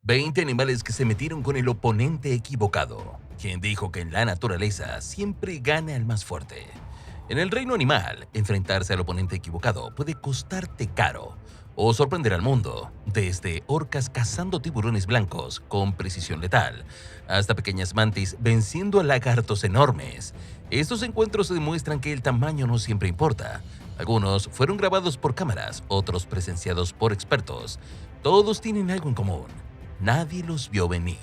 20 animales que se metieron con el oponente equivocado. Quien dijo que en la naturaleza siempre gana el más fuerte. En el reino animal, enfrentarse al oponente equivocado puede costarte caro o sorprender al mundo, desde orcas cazando tiburones blancos con precisión letal, hasta pequeñas mantis venciendo a lagartos enormes. Estos encuentros demuestran que el tamaño no siempre importa. Algunos fueron grabados por cámaras, otros presenciados por expertos. Todos tienen algo en común: nadie los vio venir.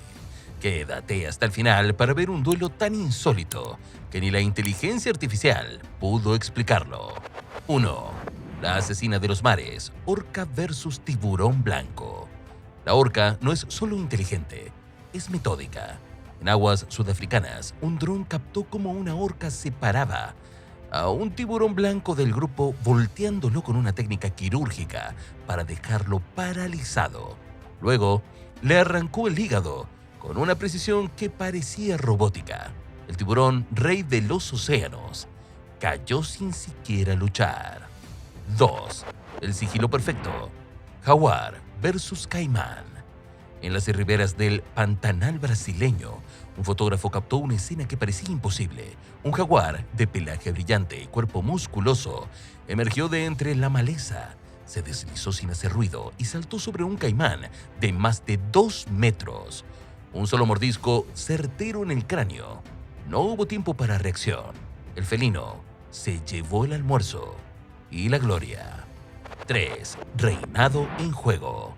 Quédate hasta el final para ver un duelo tan insólito que ni la inteligencia artificial pudo explicarlo. 1. La asesina de los mares, orca versus tiburón blanco. La orca no es solo inteligente, es metódica. En aguas sudafricanas, un dron captó cómo una orca separaba a un tiburón blanco del grupo, volteándolo con una técnica quirúrgica para dejarlo paralizado. Luego, le arrancó el hígado con una precisión que parecía robótica. El tiburón, rey de los océanos, cayó sin siquiera luchar. 2. El sigilo perfecto. Jaguar versus caimán. En las riberas del Pantanal brasileño, un fotógrafo captó una escena que parecía imposible. Un jaguar de pelaje brillante y cuerpo musculoso emergió de entre la maleza, se deslizó sin hacer ruido y saltó sobre un caimán de más de 2 metros. Un solo mordisco certero en el cráneo. No hubo tiempo para reacción. El felino se llevó el almuerzo y la gloria. 3. Reinado en juego.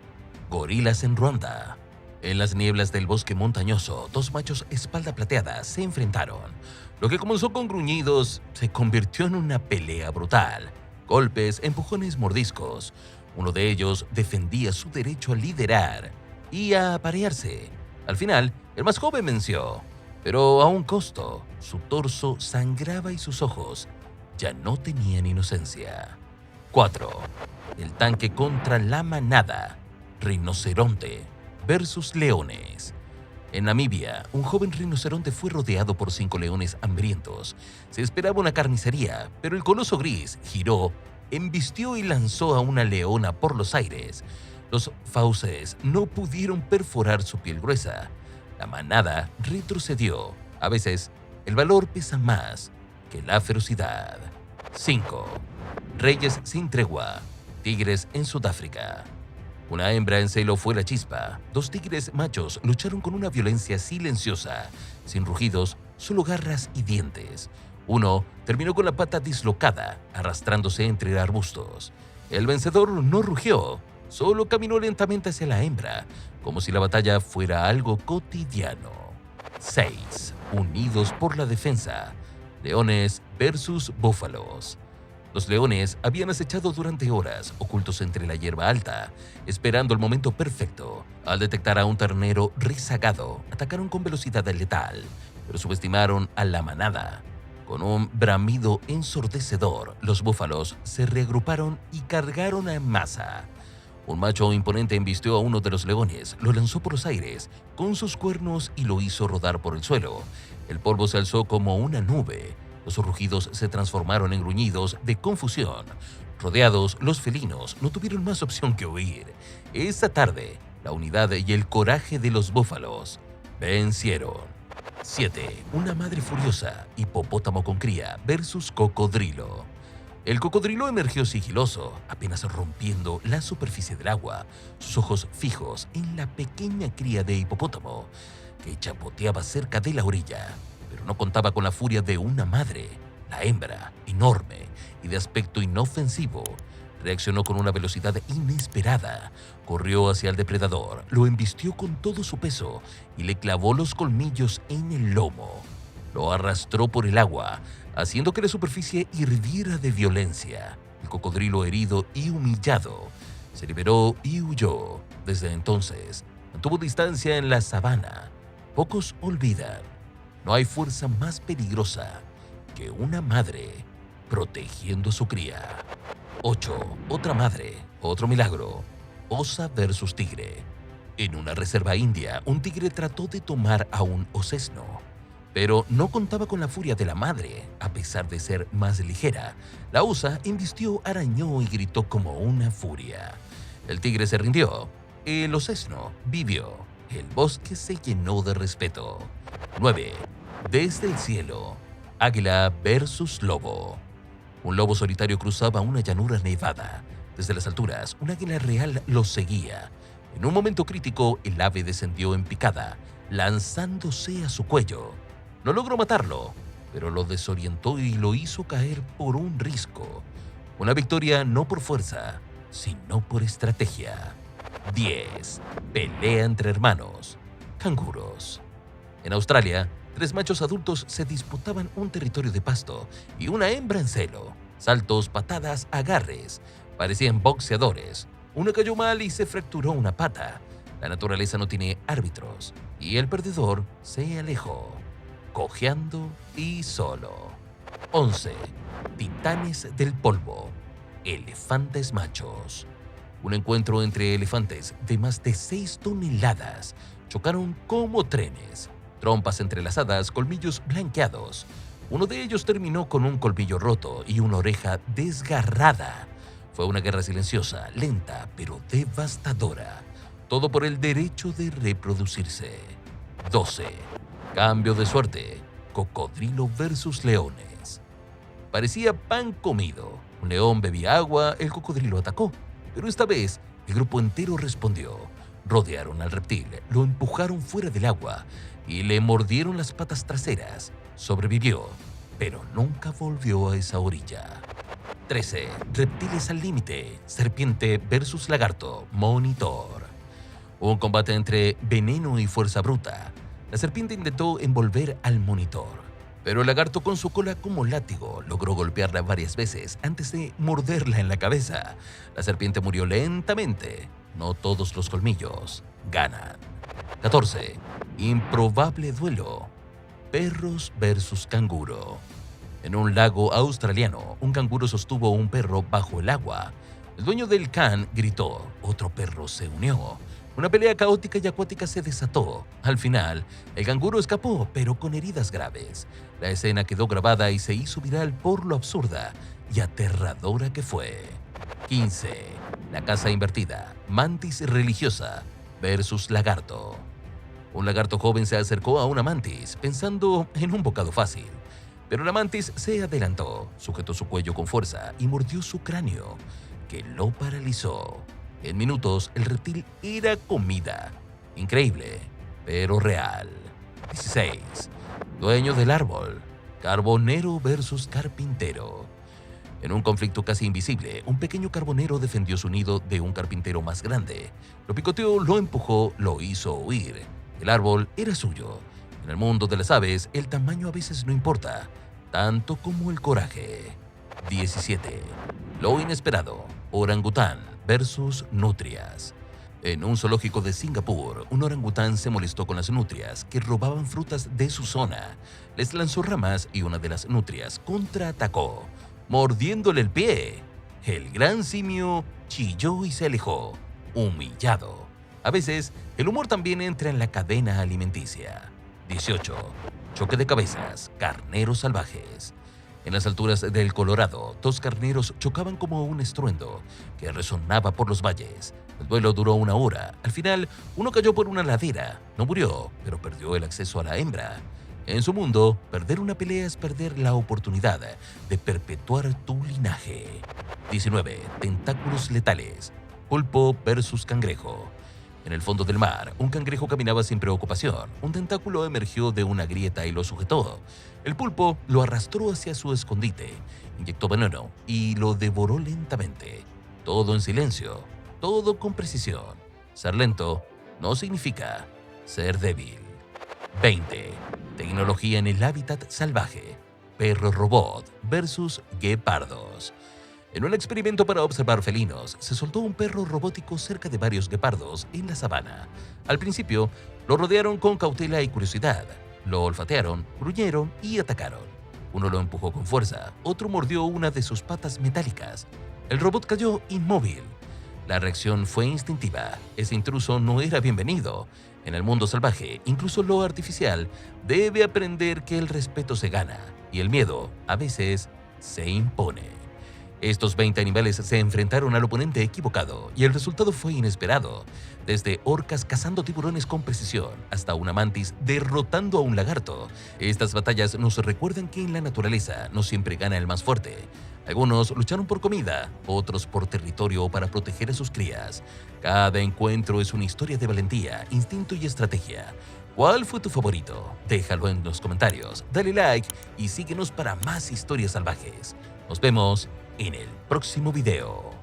Gorilas en Ruanda. En las nieblas del bosque montañoso, dos machos espalda plateada se enfrentaron. Lo que comenzó con gruñidos se convirtió en una pelea brutal. Golpes, empujones, mordiscos. Uno de ellos defendía su derecho a liderar y a aparearse. Al final, el más joven venció, pero a un costo. Su torso sangraba y sus ojos ya no tenían inocencia. 4. El tanque contra la manada. Rinoceronte versus leones. En Namibia, un joven rinoceronte fue rodeado por 5 leones hambrientos. Se esperaba una carnicería, pero el coloso gris giró, embistió y lanzó a una leona por los aires. Los fauces no pudieron perforar su piel gruesa. La manada retrocedió. A veces, el valor pesa más que la ferocidad. 5. Reyes sin tregua. Tigres en Sudáfrica. Una hembra en celo fue la chispa. 2 tigres machos lucharon con una violencia silenciosa, sin rugidos, solo garras y dientes. Uno terminó con la pata dislocada, arrastrándose entre arbustos. El vencedor no rugió, solo caminó lentamente hacia la hembra, como si la batalla fuera algo cotidiano. 6. Unidos por la defensa. Leones versus búfalos. Los leones habían acechado durante horas, ocultos entre la hierba alta, esperando el momento perfecto. Al detectar a un ternero rezagado, atacaron con velocidad letal, pero subestimaron a la manada. Con un bramido ensordecedor, los búfalos se reagruparon y cargaron en masa. Un macho imponente embistió a uno de los leones, lo lanzó por los aires con sus cuernos y lo hizo rodar por el suelo. El polvo se alzó como una nube. Los rugidos se transformaron en gruñidos de confusión. Rodeados, los felinos no tuvieron más opción que huir. Esa tarde, la unidad y el coraje de los búfalos vencieron. 7. Una madre furiosa, hipopótamo con cría versus cocodrilo. El cocodrilo emergió sigiloso, apenas rompiendo la superficie del agua, sus ojos fijos en la pequeña cría de hipopótamo, que chapoteaba cerca de la orilla. Pero no contaba con la furia de una madre. La hembra, enorme y de aspecto inofensivo, reaccionó con una velocidad inesperada. Corrió hacia el depredador, lo embistió con todo su peso y le clavó los colmillos en el lomo. Lo arrastró por el agua, haciendo que la superficie hirviera de violencia. El cocodrilo, herido y humillado, se liberó y huyó. Desde entonces, mantuvo distancia en la sabana. Pocos olvidan: no hay fuerza más peligrosa que una madre protegiendo a su cría. 8. Otra madre, otro milagro. Osa versus tigre. En una reserva india, un tigre trató de tomar a un osesno, pero no contaba con la furia de la madre. A pesar de ser más ligera, la osa embistió, arañó y gritó como una furia. El tigre se rindió. El osesno vivió. El bosque se llenó de respeto. 9. Desde el cielo. Águila versus lobo. Un lobo solitario cruzaba una llanura nevada. Desde las alturas, un águila real lo seguía. En un momento crítico, el ave descendió en picada, lanzándose a su cuello. No logró matarlo, pero lo desorientó y lo hizo caer por un risco. Una victoria no por fuerza, sino por estrategia. 10. Pelea entre hermanos. Canguros. En Australia, 3 machos adultos se disputaban un territorio de pasto y una hembra en celo. Saltos, patadas, agarres. Parecían boxeadores. Uno cayó mal y se fracturó una pata. La naturaleza no tiene árbitros y el perdedor se alejó, cojeando y solo. 11. Titanes del polvo. Elefantes machos. Un encuentro entre elefantes de más de 6 toneladas. Chocaron como trenes. Trompas entrelazadas, colmillos blanqueados. Uno de ellos terminó con un colmillo roto y una oreja desgarrada. Fue una guerra silenciosa, lenta, pero devastadora. Todo por el derecho de reproducirse. 12. Cambio de suerte. Cocodrilo versus leones. Parecía pan comido. Un león bebía agua, el cocodrilo atacó. Pero esta vez, el grupo entero respondió. Rodearon al reptil, lo empujaron fuera del agua y le mordieron las patas traseras. Sobrevivió, pero nunca volvió a esa orilla. 13. Reptiles al límite. Serpiente versus lagarto. Monitor. Un combate entre veneno y fuerza bruta. La serpiente intentó envolver al monitor, pero el lagarto, con su cola como látigo, logró golpearla varias veces antes de morderla en la cabeza. La serpiente murió lentamente. No todos los colmillos ganan. 14. Improbable duelo. Perros versus canguro. En un lago australiano, un canguro sostuvo a un perro bajo el agua. El dueño del can gritó. Otro perro se unió. Una pelea caótica y acuática se desató. Al final, el canguro escapó, pero con heridas graves. La escena quedó grabada y se hizo viral por lo absurda y aterradora que fue. 15. La casa invertida. Mantis religiosa versus lagarto. Un lagarto joven se acercó a una mantis pensando en un bocado fácil. Pero la mantis se adelantó, sujetó su cuello con fuerza y mordió su cráneo, que lo paralizó. En minutos, el reptil era comida. Increíble, pero real. 16. Dueño del árbol. Carbonero versus carpintero. En un conflicto casi invisible, un pequeño carbonero defendió su nido de un carpintero más grande. Lo picoteó, lo empujó, lo hizo huir. El árbol era suyo. En el mundo de las aves, el tamaño a veces no importa, tanto como el coraje. 17. Lo inesperado. Orangután versus nutrias. En un zoológico de Singapur, un orangután se molestó con las nutrias que robaban frutas de su zona. Les lanzó ramas y una de las nutrias contraatacó, mordiéndole el pie. El gran simio chilló y se alejó, humillado. A veces, el humor también entra en la cadena alimenticia. 18. Choque de cabezas. Carneros salvajes. En las alturas del Colorado, 2 carneros chocaban como un estruendo que resonaba por los valles. El duelo duró 1 hora. Al final, uno cayó por una ladera. No murió, pero perdió el acceso a la hembra. En su mundo, perder una pelea es perder la oportunidad de perpetuar tu linaje. 19. Tentáculos letales. Pulpo versus cangrejo. En el fondo del mar, un cangrejo caminaba sin preocupación. Un tentáculo emergió de una grieta y lo sujetó. El pulpo lo arrastró hacia su escondite, inyectó veneno y lo devoró lentamente. Todo en silencio, todo con precisión. Ser lento no significa ser débil. 20. Tecnología en el hábitat salvaje. Perro robot versus guepardos. En un experimento para observar felinos, se soltó un perro robótico cerca de varios guepardos en la sabana. Al principio, lo rodearon con cautela y curiosidad. Lo olfatearon, gruñeron y atacaron. Uno lo empujó con fuerza, otro mordió una de sus patas metálicas. El robot cayó inmóvil. La reacción fue instintiva. Ese intruso no era bienvenido. En el mundo salvaje, incluso lo artificial debe aprender que el respeto se gana y el miedo, a veces, se impone. Estos 20 animales se enfrentaron al oponente equivocado y el resultado fue inesperado. Desde orcas cazando tiburones con precisión hasta una mantis derrotando a un lagarto. Estas batallas nos recuerdan que en la naturaleza no siempre gana el más fuerte. Algunos lucharon por comida, otros por territorio o para proteger a sus crías. Cada encuentro es una historia de valentía, instinto y estrategia. ¿Cuál fue tu favorito? Déjalo en los comentarios, dale like y síguenos para más historias salvajes. Nos vemos en el próximo video.